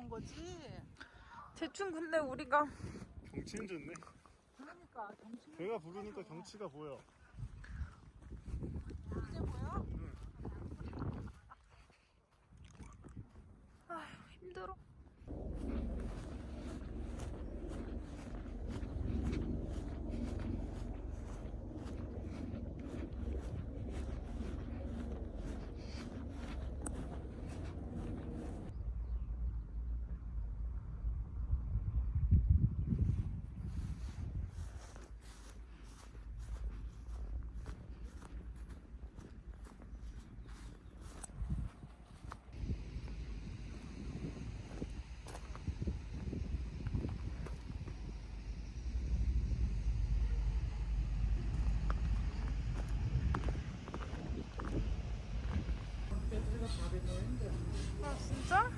그런 거지. 대충 근데 우리가 경치는 좋네. 그러니까 경치 배가 부르니까 경치가 보여. 이제 보여? 힘들어. 아 진짜?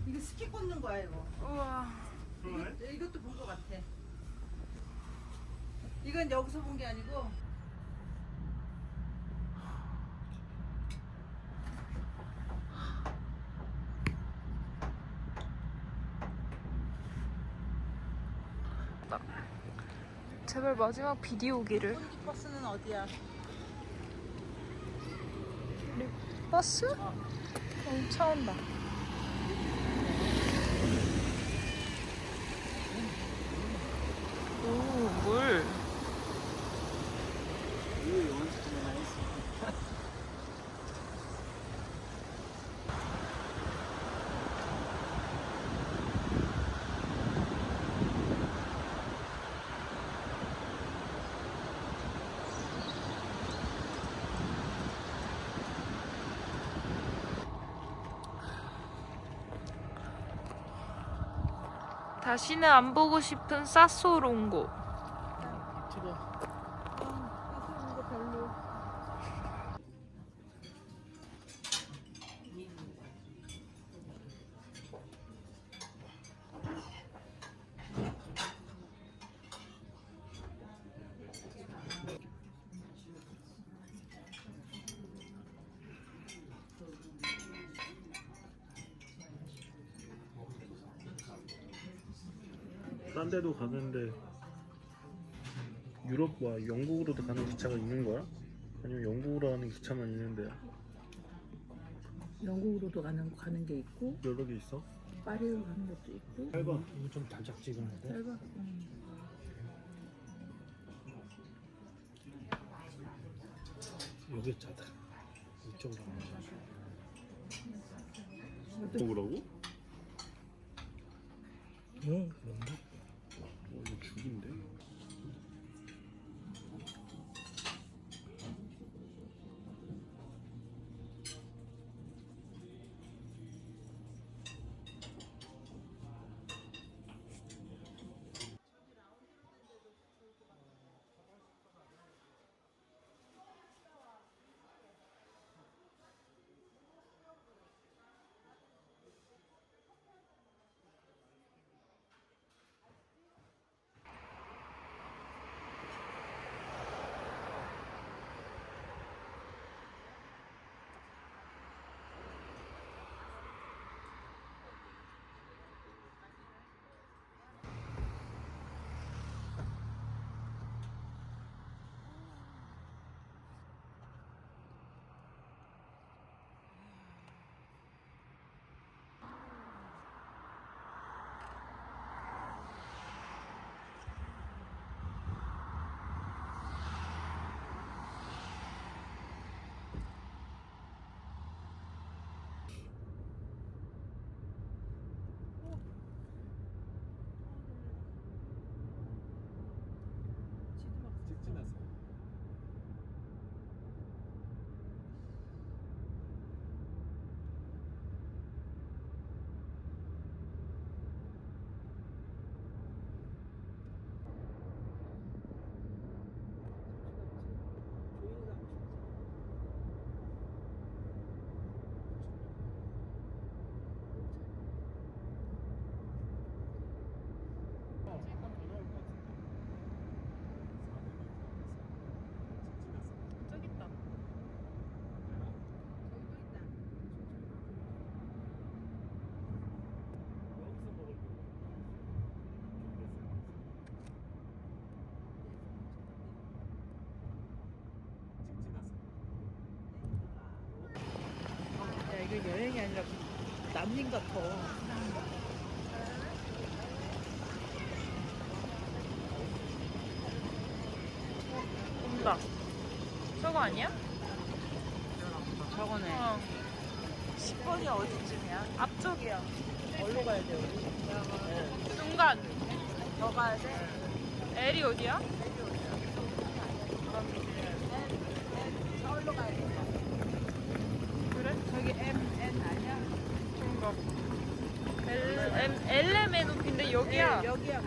이거 스키 꽂는 거야 이거. 우와. 이것도 본 거 같아. 이건 여기서 본 게 아니고. 제발 마지막 비디오기를. 버스는 어디야? 버스? 차 온다. 오, 물. 다시는 안 보고 싶은 사소롱고. 이거 별로. 딴 데도 가는데 유럽과 영국으로도 가는 기차가 있는 거야? 아니면 영국으로 가는 기차만 있는데 영국으로도 가는 게 있고 여러 개 있어? 파리로 가는 것도 있고. 짧아. 이거 좀 달짝지근한데? 짧아. 여기 짜다. 이쪽으로 가면 먹으라고? 뭔가? 이거 죽인데? 이게 여행이 아니라 난민 같아. 온다. 저거 아니야? 저거네. 10번이 어디쯤이야? 앞쪽이야. 어디로 가야 돼, 우리? 중간. 더 가야 돼? L이 어디야? 저기로 가야 돼. 그래? 저기 MN 아니야? 그런가 봐. LMNOP인데 여기야. 네, 여기야.